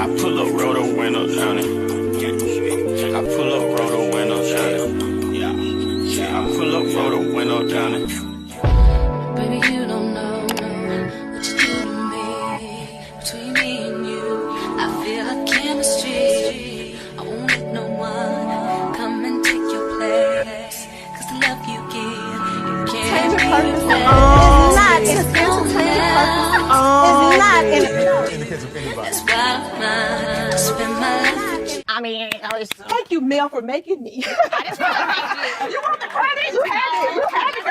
I pull up, roll the window down it. I pull up, roll the window down it. I pull up, roll the window down it. Baby, you don't know what you do to me. Between me and you, I feel like chemistry. I won't let no one come and take your place. Cause the love you give, you can't replace. It's not in the case of anybody. That's why I spend my life. I mean, thank you, Mel, for making me. You want the credit? You had it,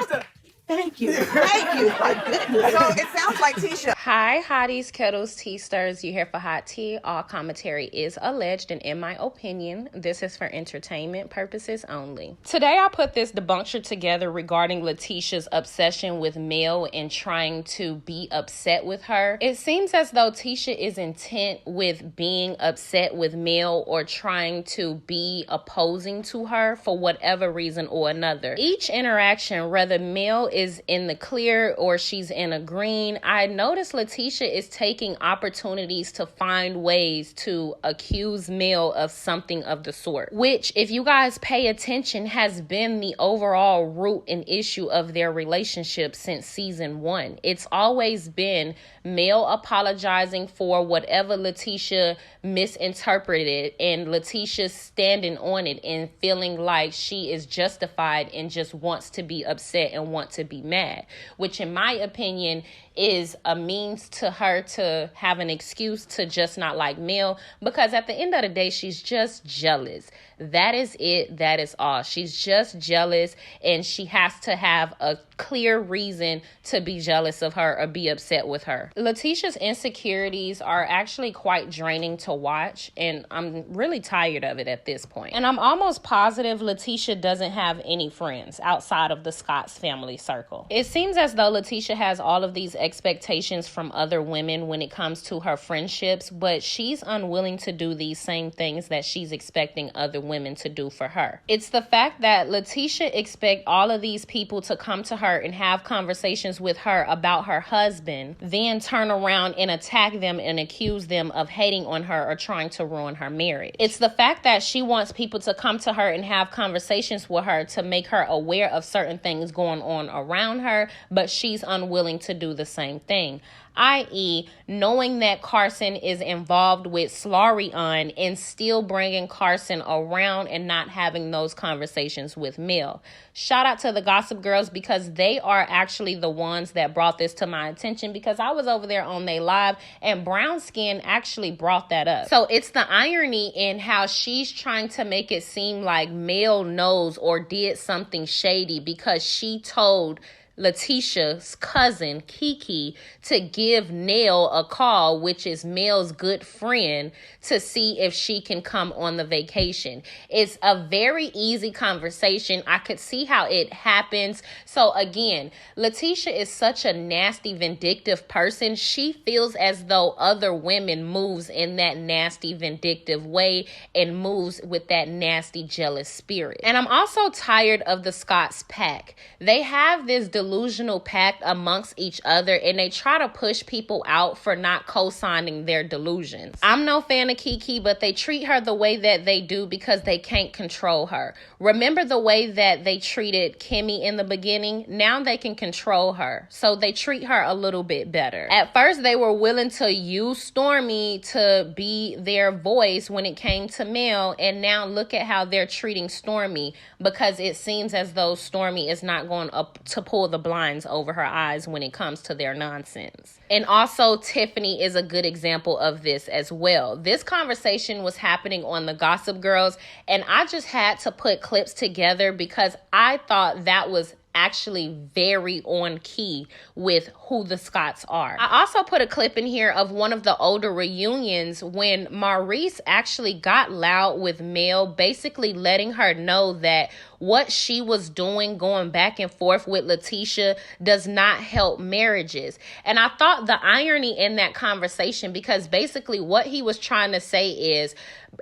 girl. Thank you. My goodness. So it sounds like Tisha. Hi, hotties, kettles, tea stirs. You here for hot tea. All commentary is alleged, and in my opinion, this is for entertainment purposes only. Today, I put this debunker together regarding Latisha's obsession with Mel and trying to be upset with her. It seems as though Tisha is intent with being upset with Mel or trying to be opposing to her for whatever reason or another. Each interaction, whether Mel is in the clear or she's in a green, I noticed Latisha is taking opportunities to find ways to accuse Mel of something of the sort, which, if you guys pay attention, has been the overall root and issue of their relationship since season 1. It's always been Mel apologizing for whatever Latisha misinterpreted and Latisha standing on it and feeling like she is justified and just wants to be upset and want to be mad, which in my opinion is a means to her to have an excuse to just not like Mel, because at the end of the day, she's just jealous. That is it. That is all. She's just jealous, and she has to have a clear reason to be jealous of her or be upset with her. Latisha's insecurities are actually quite draining to watch, and I'm really tired of it at this point. And I'm almost positive Latisha doesn't have any friends outside of the Scott's family circle. It seems as though Latisha has all of these expectations from other women when it comes to her friendships, but she's unwilling to do these same things that she's expecting other women to do for her. It's the fact that Latisha expects all of these people to come to her and have conversations with her about her husband, then turn around and attack them and accuse them of hating on her or trying to ruin her marriage. It's the fact that she wants people to come to her and have conversations with her to make her aware of certain things going on around her, but she's unwilling to do the same thing. I.e., knowing that Carson is involved with Slarion and still bringing Carson around and not having those conversations with Mel. Shout out to the Gossip Girls, because they are actually the ones that brought this to my attention, because I was over there on they live and Brown Skin actually brought that up. So it's the irony in how she's trying to make it seem like Mel knows or did something shady because she told Latisha's cousin Kiki to give Nell a call, which is Mel's good friend, to see if she can come on the vacation. It's a very easy conversation. I could see how it happens. So again, Latisha is such a nasty, vindictive person. She feels as though other women moves in that nasty, vindictive way and moves with that nasty, jealous spirit. And I'm also tired of the Scott's pack. They have this delusional pact amongst each other, and they try to push people out for not co-signing their delusions. I'm no fan of Kiki, but they treat her the way that they do because they can't control her. Remember the way that they treated Kimmy in the beginning? Now they can control her, so they treat her a little bit better. At first, they were willing to use Stormy to be their voice when it came to Mel, and now look at how they're treating Stormy, because it seems as though Stormy is not going to pull the blinds over her eyes when it comes to their nonsense. And also, Tiffany is a good example of this as well. This conversation was happening on the Gossip Girls, and I just had to put clips together because I thought that was actually very on key with who the Scotts are. I also put a clip in here of one of the older reunions when Maurice actually got loud with Mel, basically letting her know that what she was doing, going back and forth with Latisha, does not help marriages. And I thought the irony in that conversation, because basically what he was trying to say is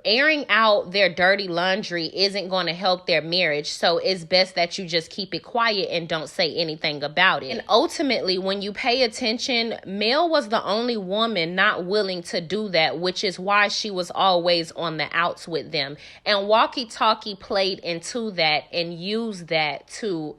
airing out their dirty laundry isn't going to help their marriage. So it's best that you just keep it quiet and don't say anything about it. And ultimately, when you pay attention, Mel was the only woman not willing to do that, which is why she was always on the outs with them. And Walkie Talkie played into that and used that to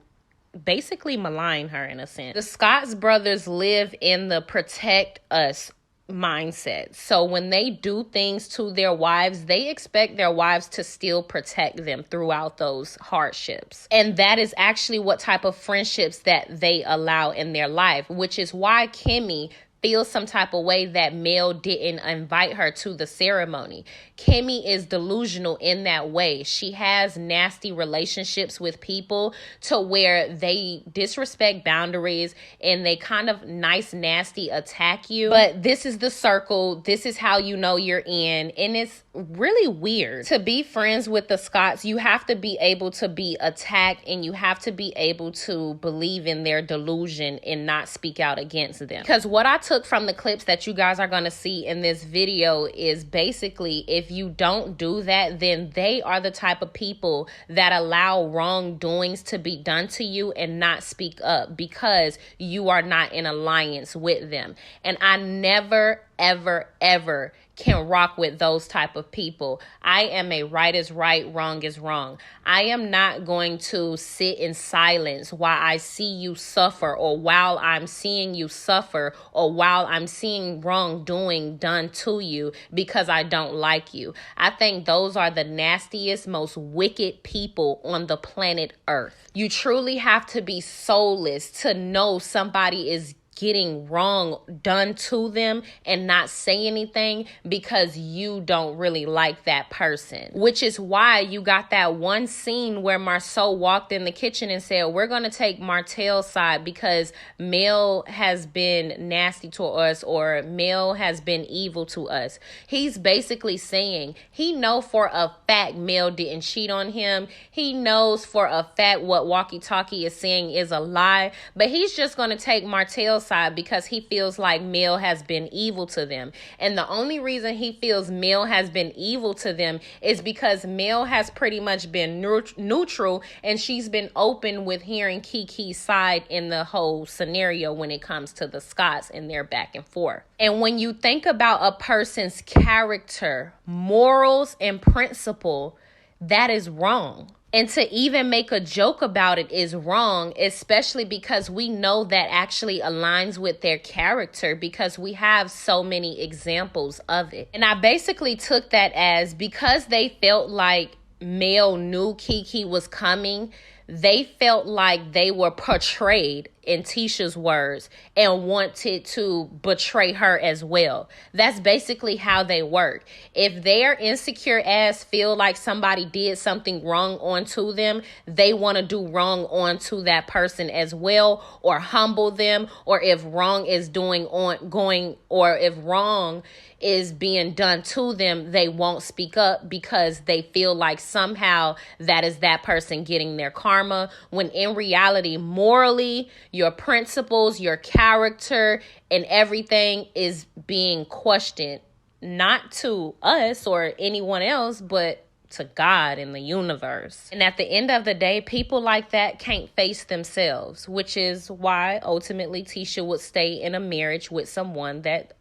basically malign her in a sense. The Scotts brothers live in the protect us mindset. So when they do things to their wives, they expect their wives to still protect them throughout those hardships. And that is actually what type of friendships that they allow in their life, which is why Kimmy feels some type of way that Mel didn't invite her to the ceremony. Kimmy is delusional in that way. She has nasty relationships with people to where they disrespect boundaries and they kind of nasty attack you. But this is the circle. This is how you know you're in. And it's really weird. To be friends with the Scotts, you have to be able to be attacked and you have to be able to believe in their delusion and not speak out against them. Because what I took from the clips that you guys are going to see in this video is basically, if you don't do that, then they are the type of people that allow wrongdoings to be done to you and not speak up because you are not in alliance with them. And I never, ever can rock with those type of people. I am a right is right, wrong is wrong. I am not going to sit in silence while I see you suffer, or while I'm seeing you suffer, or while I'm seeing wrongdoing done to you because I don't like you. I think those are the nastiest, most wicked people on the planet Earth. You truly have to be soulless to know somebody is getting wrong done to them and not say anything because you don't really like that person. Which is why you got that one scene where Marsau walked in the kitchen and said, we're going to take Martell's side because Mel has been nasty to us, or Mel has been evil to us. He's basically saying he knows for a fact Mel didn't cheat on him. He knows for a fact what Walkie Talkie is saying is a lie, but he's just going to take Martell's side because he feels like Mel has been evil to them. And the only reason he feels Mel has been evil to them is because Mel has pretty much been neutral, and she's been open with hearing Kiki's side in the whole scenario when it comes to the Scotts and their back and forth. And when you think about a person's character, morals, and principle, that is wrong. And to even make a joke about it is wrong, especially because we know that actually aligns with their character because we have so many examples of it. And I basically took that as, because they felt like Mel knew Kiki was coming, they felt like they were portrayed, in Tisha's words, and wanted to betray her as well. That's basically how they work. If their insecure ass feel like somebody did something wrong onto them, they want to do wrong onto that person as well, or humble them, or if wrong is if wrong is being done to them, they won't speak up because they feel like somehow that is that person getting their karma, when in reality, morally, your principles, your character, and everything is being questioned, not to us or anyone else, but to God in the universe. And at the end of the day, people like that can't face themselves, which is why ultimately Tisha would stay in a marriage with someone that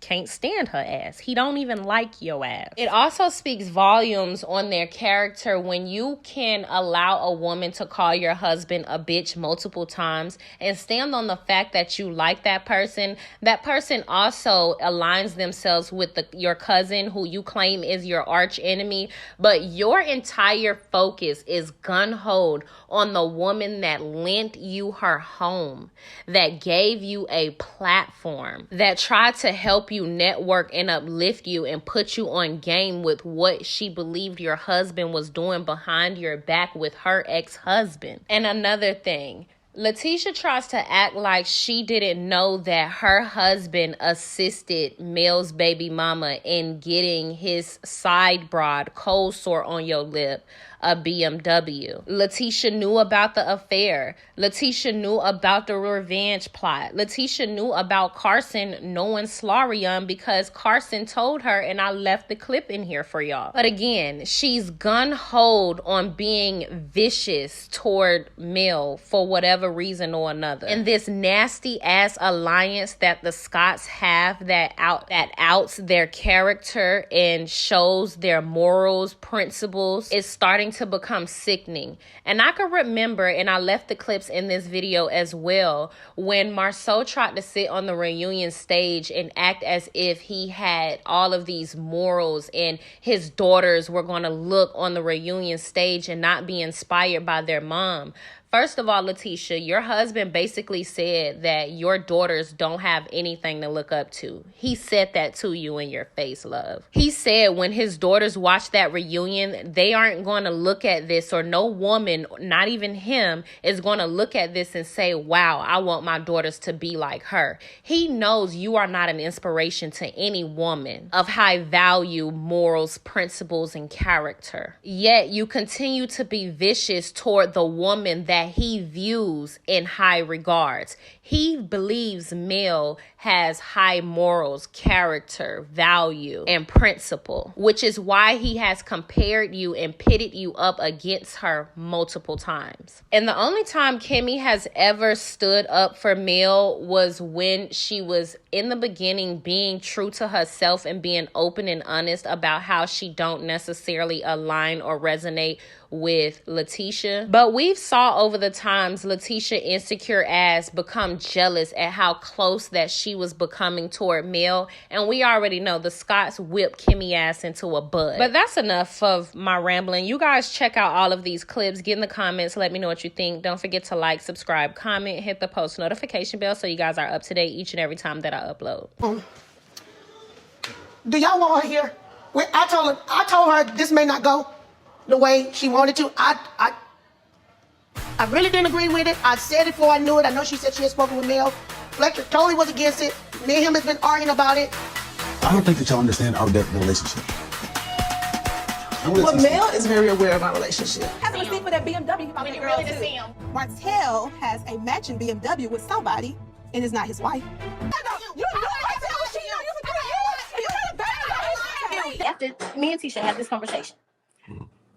can't stand her ass. He don't even like your ass. It also speaks volumes on their character when you can allow a woman to call your husband a bitch multiple times and stand on the fact that you like that person. That person also aligns themselves with your cousin who you claim is your arch enemy, but your entire focus is gun-ho on the woman that lent you her home, that gave you a platform, that tried to help you network and uplift you and put you on game with what she believed your husband was doing behind your back with her ex-husband. And another thing, Latisha tries to act like she didn't know that her husband assisted Mel's baby mama in getting his side broad cold sore on your lip a BMW. Latisha knew about the affair. Latisha knew about the revenge plot. Latisha knew about Carson knowing Slarion because Carson told her, and I left the clip in here for y'all. But again, she's gun-ho on being vicious toward Mel for whatever reason or another. And this nasty-ass alliance that the Scotts have that outs their character and shows their morals, principles, is starting to become sickening. And I can remember, and I left the clips in this video as well, when Marsau tried to sit on the reunion stage and act as if he had all of these morals and his daughters were going to look on the reunion stage and not be inspired by their mom. First of all, Latisha, your husband basically said that your daughters don't have anything to look up to. He said that to you in your face, love. He said when his daughters watch that reunion, they aren't going to look at this, or no woman, not even him, is going to look at this and say, wow, I want my daughters to be like her. He knows you are not an inspiration to any woman of high value, morals, principles, and character. Yet you continue to be vicious toward the woman that he views in high regards. He believes Mel has high morals, character, value, and principle, which is why he has compared you and pitted you up against her multiple times. And the only time Kimmy has ever stood up for Mel was when she was in the beginning being true to herself and being open and honest about how she don't necessarily align or resonate with Latisha. But we've saw over the times Latisha insecure ass become jealous at how close that she was becoming toward Mel, and we already know the Scotts whipped Kimmy ass into a bud. But that's enough of my rambling. You guys check out all of these clips, get in the comments, let me know what you think. Don't forget to like, subscribe, comment, hit the post notification bell so you guys are up to date each and every time that I upload. Do y'all want her here? I told her this may not go the way she wanted to. I really didn't agree with it. I said it before I knew it. I know she said she had spoken with Mel. Fletcher totally was against it. Me and him has been arguing about it. I don't think that y'all understand our depth of the relationship. Well, Mel is very aware of our relationship. Has a receipt for that BMW. When you really to see him. Martell has a matching BMW with somebody, and it's not his wife. After me and Tisha had this conversation,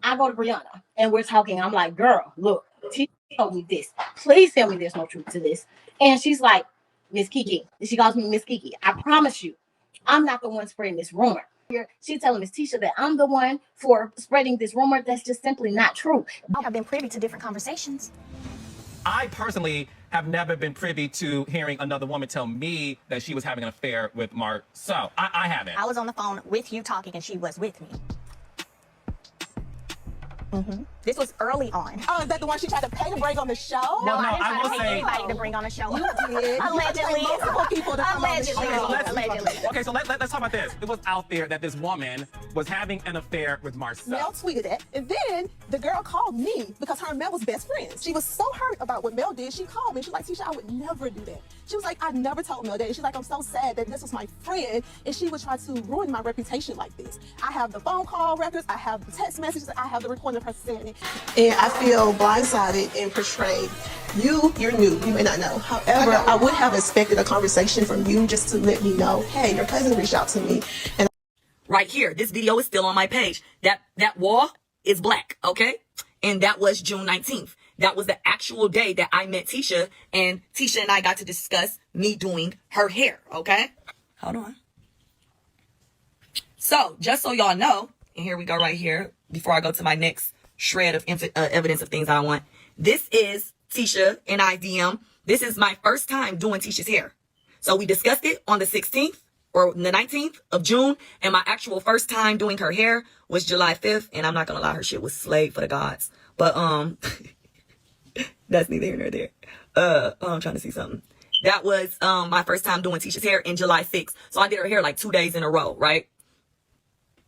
I go to Brianna and we're talking. I'm like, girl, look, Tisha told me this. Please tell me there's no truth to this. And she's like, Miss Kiki. She calls me Miss Kiki. I promise you, I'm not the one spreading this rumor. She's telling Miss Tisha that I'm the one for spreading this rumor. That's just simply not true. I have been privy to different conversations. I personally have never been privy to hearing another woman tell me that she was having an affair with Marsau. I haven't. I was on the phone with you talking, and she was with me. This was early on. Oh, is that the one she tried to pay to bring on the show? No, I I will didn't say- pay anybody to bring on the show. You did. Allegedly. You paid multiple people to come on the show. Allegedly. So let's talk about this. It was out there that this woman was having an affair with Marsau. Mel tweeted that, and then the girl called me because her and Mel was best friends. She was so hurt about what Mel did. She called me. She's like, Tisha, I would never do that. She was like, I never told Mel that. And she's like, I'm so sad that this was my friend, and she would try to ruin my reputation like this. I have the phone call records. I have the text messages. I have the recording of her saying it. And I feel blindsided and portrayed. You're new. You may not know. However, I would have expected a conversation from you just to let me know, hey, your cousin reached out to me. And right here, this video is still on my page. That wall is black, okay? And that was June 19th. That was the actual day that I met Tisha, and Tisha and I got to discuss me doing her hair, okay? Hold on. So, just so y'all know, and here we go right here, before I go to my next shred of evidence of things I want. This is Tisha and I DM. This is my first time doing Tisha's hair. So we discussed it on the 16th or the 19th of June, and my actual first time doing her hair was July 5th, and I'm not gonna lie, her shit was slayed for the gods. But that's neither here nor there. I'm trying to see something. That was my first time doing Tisha's hair in July 6th. So I did her hair like 2 days in a row, right?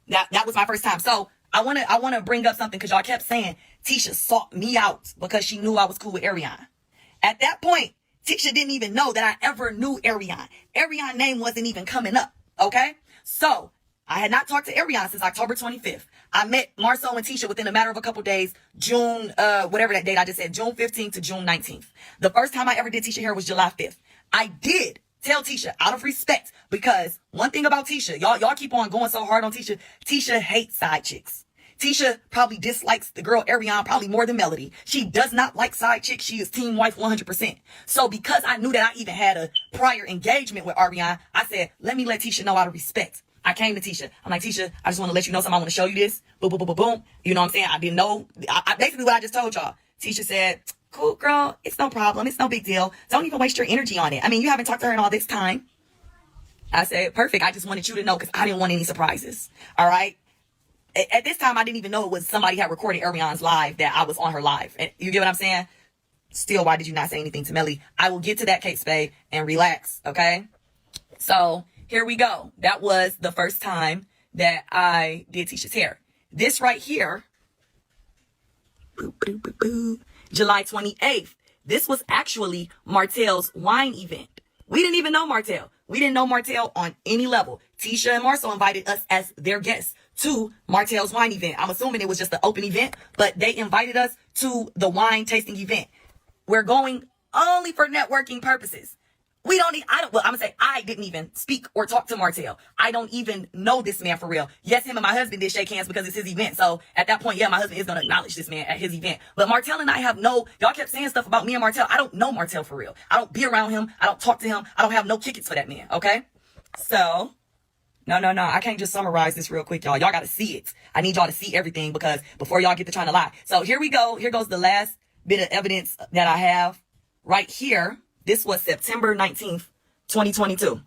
That was my first time. So I wanna bring up something because y'all kept saying Tisha sought me out because she knew I was cool with Ariane. At that point, Tisha didn't even know that I ever knew Ariane. Ariane's name wasn't even coming up, okay? So I had not talked to Ariana since October 25th. I met Marsau and Tisha within a matter of a couple days, June, whatever that date I just said, June 15th to June 19th. The first time I ever did Tisha hair was July 5th. I did tell Tisha out of respect, because one thing about Tisha, y'all keep on going so hard on Tisha. Tisha hates side chicks. Tisha probably dislikes the girl Ariana probably more than Melody. She does not like side chicks. She is team wife 100%. So because I knew that I even had a prior engagement with Ariana, I said, let me let Tisha know out of respect. I came to Tisha. I'm like, Tisha, I just want to let you know something. I want to show you this. Boom, boom, boom, boom, boom. You know what I'm saying? I didn't know. Basically what I just told y'all. Tisha said, cool, girl. It's no problem. It's no big deal. Don't even waste your energy on it. I mean, you haven't talked to her in all this time. I said, perfect. I just wanted you to know because I didn't want any surprises. All right. At this time, I didn't even know it was somebody had recorded Ariana's live, that I was on her live. And you get what I'm saying? Still, why did you not say anything to Melly? I will get to that, Kate Spade, and relax, okay? So here we go. That was the first time that I did Tisha's hair. This right here, July 28th. This was actually Martell's wine event. We didn't even know Martell. We didn't know Martell on any level. Tisha and Marsau invited us as their guests to Martell's wine event. I'm assuming it was just an open event, but they invited us to the wine tasting event. We're going only for networking purposes. I'm gonna say I didn't even speak or talk to Martell. I don't even know this man for real. Yes, him and my husband did shake hands because it's his event. So at that point, yeah, my husband is gonna acknowledge this man at his event. But Martell and I have y'all kept saying stuff about me and Martell. I don't know Martell for real. I don't be around him. I don't talk to him. I don't have no tickets for that man, okay? So, no. I can't just summarize this real quick, y'all. Y'all gotta see it. I need y'all to see everything because before y'all get to trying to lie. So here we go. Here goes the last bit of evidence that I have right here. This was September 19th, 2022.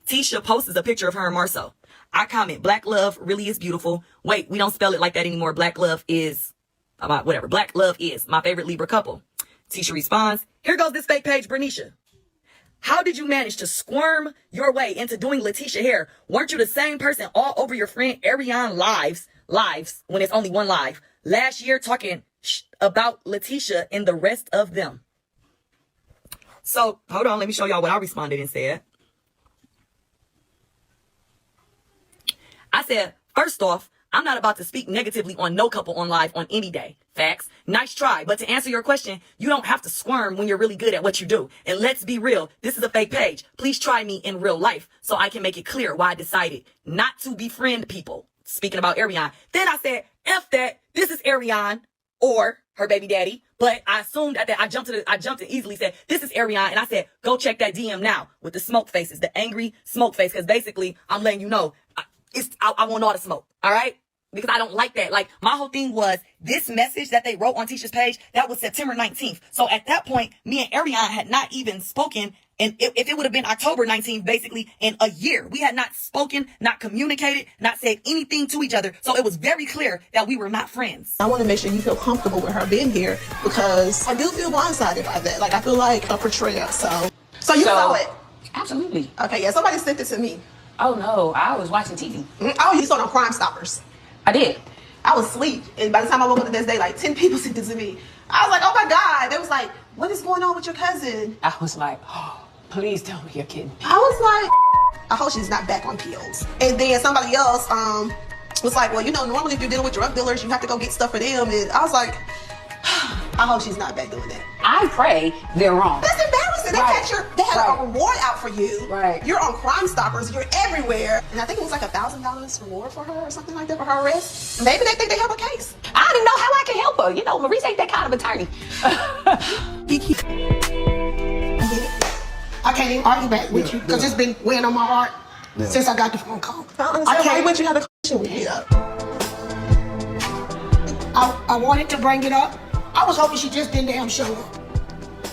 Tisha posts a picture of her and Marsau. I comment, Black love really is beautiful. Wait, we don't spell it like that anymore. Black love is, whatever. Black love is my favorite Libra couple. Tisha responds, here goes this fake page, Bernicia. How did you manage to squirm your way into doing Latisha hair? Weren't you the same person all over your friend Ariana lives when it's only one live last year talking about Latisha and the rest of them? So, hold on, let me show y'all what I responded and said. I said, first off, I'm not about to speak negatively on no couple on live on any day. Facts. Nice try. But to answer your question, you don't have to squirm when you're really good at what you do. And let's be real, this is a fake page. Please try me in real life so I can make it clear why I decided not to befriend people. Speaking about Ariana. Then I said, F that, this is Ariana or her baby daddy. But I assumed that I jumped and easily said, this is Ariana. And I said, go check that DM now with the smoke faces, the angry smoke face. Because basically, I'm letting you know, I want all the smoke. All right? Because I don't like that. Like, my whole thing was this message that they wrote on Tisha's page, that was September 19th. So at that point, me and Ariana had not even spoken. And if it would have been October 19th, basically in a year, we had not spoken, not communicated, not said anything to each other. So it was very clear that we were not friends. I want to make sure you feel comfortable with her being here because I do feel blindsided by that. Like, I feel like a portrayal. So you saw it? Absolutely. Okay, yeah, somebody sent it to me. Oh no, I was watching TV. Oh, you saw it on Crime Stoppers. I did. I was asleep, and by the time I woke up the next day, like 10 people sent it to me. I was like, oh my God. They was like, what is going on with your cousin? I was like, oh, please tell me you're kidding. I was like, I hope she's not back on pills. And then somebody else was like, well, you know, normally if you're dealing with drug dealers, you have to go get stuff for them. And I was like, I hope she's not back doing that. I pray they're wrong. That's embarrassing. They had a reward out for you. Right. You're on Crime Stoppers. You're everywhere. And I think it was like $1,000 reward for her or something like that for her arrest. Maybe they think they have a case. I don't even know how I can help her. You know, Maurice ain't that kind of attorney. Kiki. I can't even argue back with you because it's been weighing on my heart since I got the phone call. Why wouldn't you have a conversation with me? I wanted to bring it up. I was hoping she just didn't damn show up.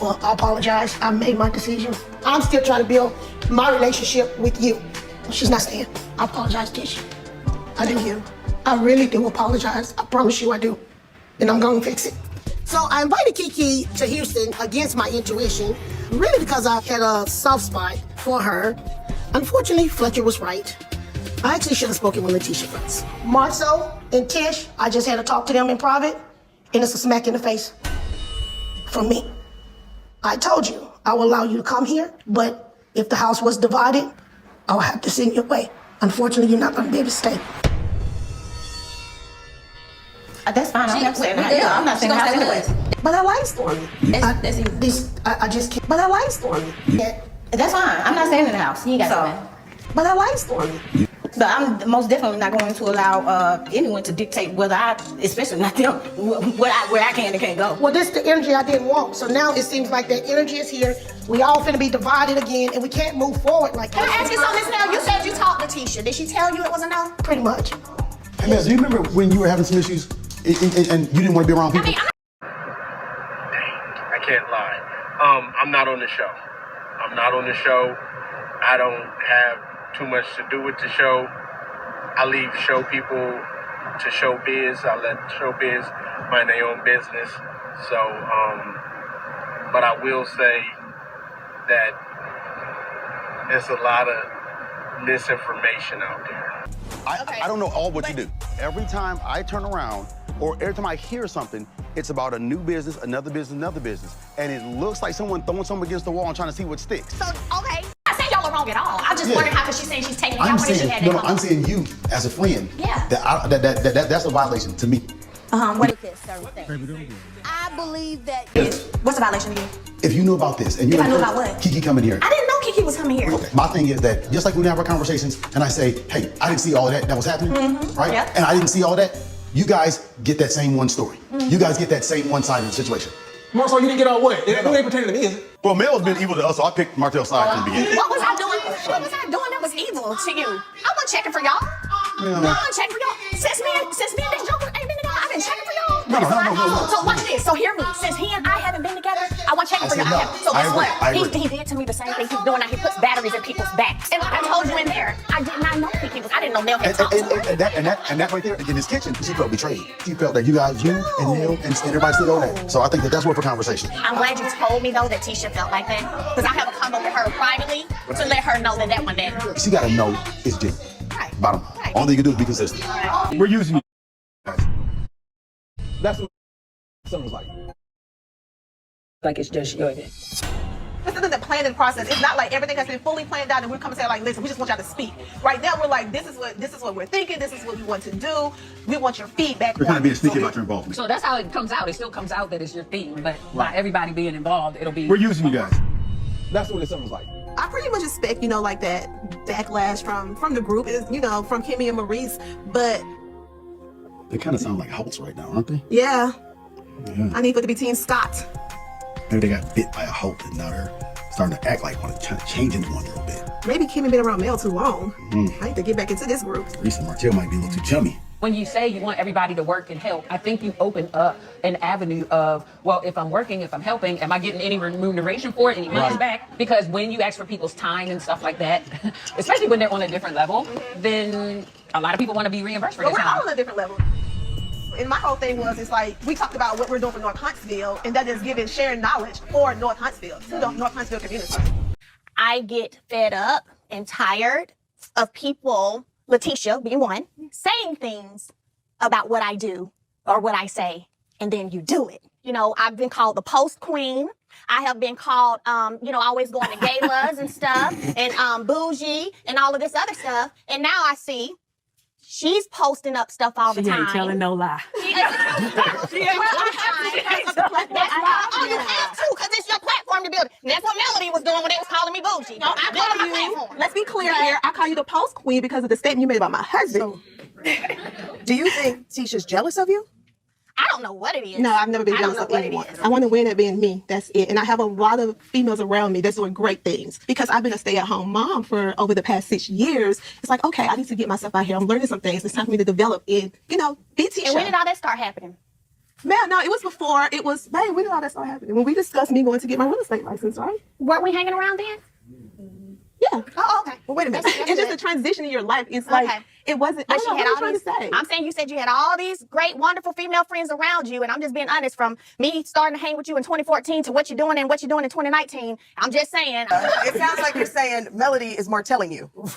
Well, I apologize. I made my decision. I'm still trying to build my relationship with you. She's not staying. I apologize, Tish. I do. I really do apologize. I promise you I do. And I'm going to fix it. So I invited Kiki to Houston against my intuition, really because I had a soft spot for her. Unfortunately, Fletcher was right. I actually should have spoken with Latisha first. Marsau and Tish, I just had to talk to them in private, and it's a smack in the face from me. I told you I will allow you to come here, but if the house was divided, I'll have to send you away. Unfortunately, you're not going to be able to stay. That's fine. I'm not saying that. Yeah, I'm not saying that anyways. But I like Stormy. I just can't. But I like Stormy. Yeah. That's fine. I'm not staying in the house. You got to. But I like Stormy. But I'm most definitely not going to allow anyone to dictate whether I, especially not them, where I can and can't go. Well, this is the energy I didn't want. So now it seems like that energy is here. We all finna be divided again, and we can't move forward like that. Can I ask you something now? You said you talked to Latisha. Did she tell you it was a no? Pretty much. Hey, man, do you remember when you were having some issues and you didn't want to be around people? I can't lie. I'm not on the show. I'm not on the show. I don't have too much to do with the show. I leave show people to showbiz. I let showbiz mind their own business. So, but I will say that there's a lot of misinformation out there. I don't know all what you do. Every time I turn around or every time I hear something, it's about a new business, another business, another business. And it looks like someone throwing something against the wall and trying to see what sticks. So, okay. I say y'all are wrong at all. I'm just wondering how could she saying she's taking it down when she had no, I'm saying you as a friend. Yeah. That's a violation to me. What is this certain thing? I believe that. What's the violation again? If you knew about this and you knew about what? Kiki coming here. I didn't know Kiki was coming here. Okay. My thing is that just like we have our conversations and I say, hey, I didn't see all of that was happening, right? Yeah. And I didn't see all that. You guys get that same one story. You guys get that same one side of the situation. Marcel, you didn't get all what? It ain't pertaining to me, is it? Well, Mel's been evil to us, so I picked Martell's side from the beginning. What was I doing? What was I doing that was evil to you? I wasn't checking for y'all. No, I wasn't checking for y'all. Since me and this Joker ain't been together, I've been checking for y'all. No. So watch this. So hear me. Since he and I haven't been together, I wasn't checking for y'all. So guess what? He did to me the same thing he's doing now. He puts batteries in people's backs. And like I told you in there, I did not know Kiki was. I didn't know Nell had talked to her. And that right there in his kitchen, she felt betrayed. She felt that you and Nell and everybody stood on that. So I think that's worth for conversation. I'm glad you told me though that Tisha felt like that, because I have a convo with her privately to let her know that one day. She gotta know it's genuine. Right. Bottom. Right. Only thing you can do is be consistent. We're using you. That's what someone's like. Like it's just your event. This isn't the planning process. It's not like everything has been fully planned out and we're coming to say like, listen, we just want y'all to speak. Right now we're like, this is what we're thinking, this is what we want to do. We want your feedback. We're kind of being sneaky about your involvement. So that's how it comes out. It still comes out that it's your thing, but by everybody being involved, it'll be. We're using you guys. That's what it sounds like. I pretty much expect, like that backlash from the group is, from Kimmy and Maurice, but they kind of sound like hosts right now, aren't they? Yeah. I need for it to be Team Scott. Maybe they got bit by a hope and now they're starting to act like one, trying to change into one a little bit. Maybe Kimmy been around Mel too long. I need to get back into this group. Reese and Martell might be a little too chummy. When you say you want everybody to work and help, I think you open up an avenue of, well, if I'm working, if I'm helping, am I getting any remuneration for it, any money back? Because when you ask for people's time and stuff like that, especially when they're on a different level, then a lot of people want to be reimbursed for their time. We're all on a different level. And my whole thing was, it's like, we talked about what we're doing for North Huntsville, and that is sharing knowledge for North Huntsville, to the North Huntsville community. I get fed up and tired of people, Latisha being one, saying things about what I do or what I say, and then you do it. I've been called the post queen. I have been called, always going to galas and stuff, and bougie and all of this other stuff. And now I see she's posting up stuff all the time. She ain't telling no lie. You have to, because it's your platform to build it. And that's what Melody was doing when they was calling me bougie. No, I call you. Let's be clear here. I call you the post queen because of the statement you made about my husband. Do you think Tisha's jealous of you? I don't know what it is. No, I've never been jealous of anyone. I want to win at being me. That's it. And I have a lot of females around me that's doing great things. Because I've been a stay-at-home mom for over the past 6 years. It's like, okay, I need to get myself out here. I'm learning some things. It's time for me to develop and, be Tisha. And when did all that start happening? Man, no, it was before. It was, when did all that start happening? When we discussed me going to get my real estate license, right? Weren't we hanging around then? Yeah. Oh, okay. Well, wait a minute. It's just a transition in your life. It's like, it wasn't, I don't know what I'm trying to say. I'm saying you said you had all these great, wonderful female friends around you, and I'm just being honest, from me starting to hang with you in 2014 to what you're doing in 2019. I'm just saying. It sounds like you're saying Melody is more telling you. Here's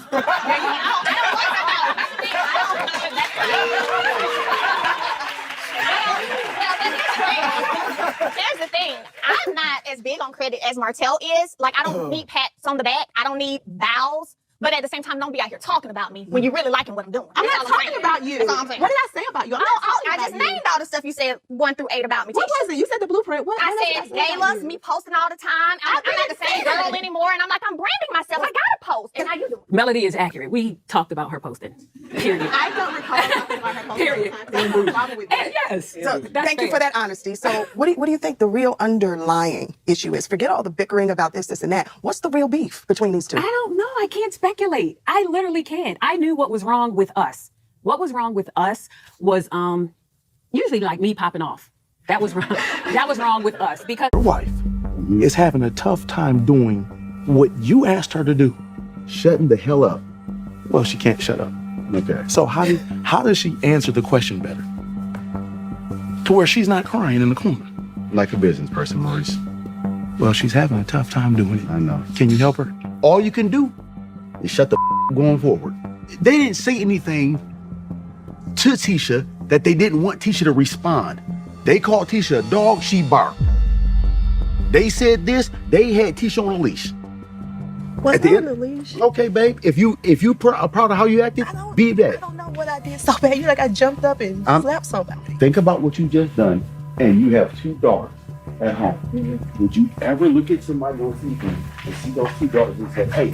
the thing. I'm not as big on credit as Martell is. Like, I don't need pats on the back. I don't need bows But at the same time, don't be out here talking about me when you really liking what I'm doing. I'm not talking about you. That's all I'm saying. What did I say about you? I'm not talking I about just you. named all the stuff you said 1 through 8 about me. What was it? You said the blueprint. What? I what said galas, me posting all the time. I'm not the same girl anymore, and I'm like, I'm branding myself. I gotta post. And how you doing? Melody is accurate. We talked about her posting. Period. I don't recall talking about her posting. Period. Yes. So thank you for that honesty. So what do you think the real underlying issue is? Forget all the bickering about this and that. What's the real beef between these two? I don't know. I can't speculate. I literally can't. I knew what was wrong with us. What was wrong with us was usually like me popping off. That was wrong. That was wrong with us because Your wife is having a tough time doing what you asked her to do. Shutting the hell up. Well, she can't shut up. Okay. So how does she answer the question better? To where she's not crying in the corner. Like a business person, Maurice. Well, she's having a tough time doing it. I know. Can you help her? All you can do is shut the going forward. They didn't say anything to Tisha that they didn't want Tisha to respond. They called Tisha a dog, she barked. They said this, they had Tisha on a leash. Was At the I end- on the leash? Okay, babe, if you are proud of how you acted, be I that. don't know what I did so bad. You like I jumped up and I'm- slapped somebody. Think about what you just done, and you have 2 daughters at home. Would you ever look at somebody on TV and see those 2 daughters and say, hey,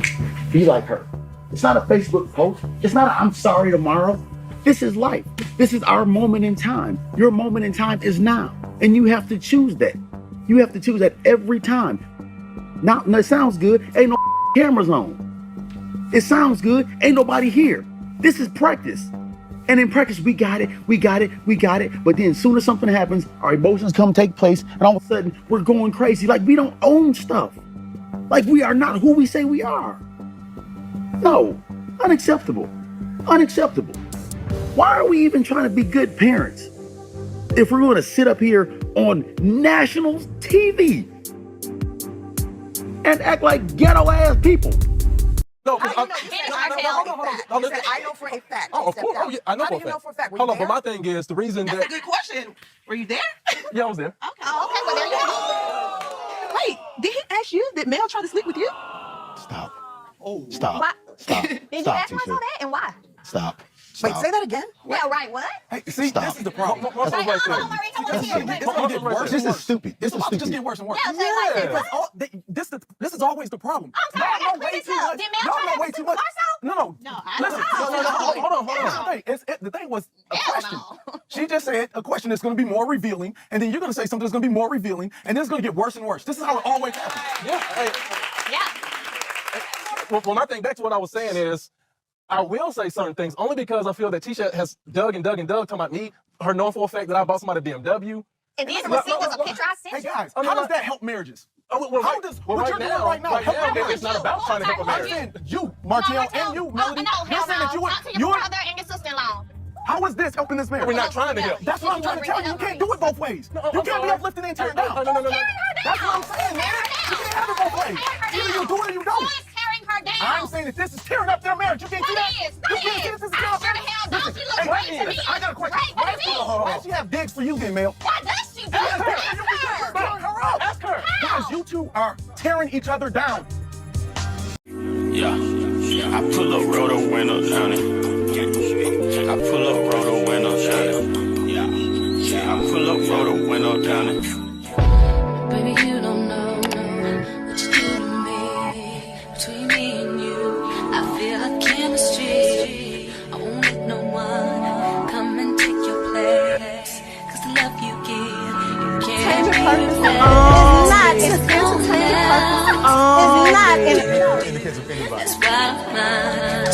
be like her? It's not a Facebook post. It's not a I'm sorry tomorrow. This is life. This is our moment in time. Your moment in time is now. And you have to choose that. You have to choose that every time. Now, it sounds good. Ain't no cameras on. It sounds good. Ain't nobody here. This is practice. And in practice, we got it. But then as soon as something happens, our emotions come take place. And all of a sudden, we're going crazy. Like we don't own stuff. Like we are not who we say we are. No, unacceptable. Unacceptable. Why are we even trying to be good parents if we're going to sit up here on national TV and act like ghetto ass people? No, I know for a fact. Oh, of course. Oh, yeah, I know How for do you know for a fact? Were Hold you on, but there? my thing is the reason That's that a good question. Were you there? yeah, I was there. Okay. Well, there you go. Wait, did he ask you? Did Mel try to sleep with you? Stop. Oh. Stop. Why? Stop. Did you Stop, ask myself Tisha. that? And why? Stop. Wait, Stop. say that again. Yeah, right. What? Hey, see, Stop. this is the problem. Like, hold on, Marie, come on here. Wait, It's gonna get worse. This is stupid. This is It's just stupid. getting worse and worse. Yeah, say like that. Because this is always the problem. I'm sorry, Y'all know way I too much. Did Mel Y'all try know to way have too sex with much. Marcel? No. I Listen, hold on. The thing was a question. She just said a question that's going to be more revealing, and then you're going to say something that's going to be more revealing, and then it's going to get worse and worse. This is how it always happens. Yeah. Hey, Yeah. well, my thing back to what I was saying is, I will say certain things only because I feel that Tisha has dug talking about me, her knowing for a fact that I bought somebody a BMW. And then the receipt was a picture I sent Hey you. guys, how does that help marriages? How does what you're doing right now help now, marriage? it's not about trying to help a marriage. I'm saying you, Martell, and you, Melody. No, You're saying that talk to your brother and your sister-in-law. how is this helping this marriage? We're not trying to help. That's what I'm trying to tell you. You can't do it both ways. You can't be uplifting and tearing down. No. That's what I'm saying, man. You can't have it both ways. Either you do it or you don't. Who is tearing her down? I'm saying that this is tearing up their marriage. You can't see that. You can't see this is tearing up their Don't she look great to me? I got a question. Right, what do you mean? Why does she have digs for you then, Mel? Why does she do Ask her. that? Tearing her up. Ask her. Because you two are tearing each other down. Yeah, I pull up, roll the window down it. I pull up, roll the window down it. Yeah, I pull up, roll the window down it. Baby, you don't know what you do to me. Between me and you, I feel like chemistry. I won't let no one come and take your place. 'Cause the love you give, you can't It's not in That's why I'm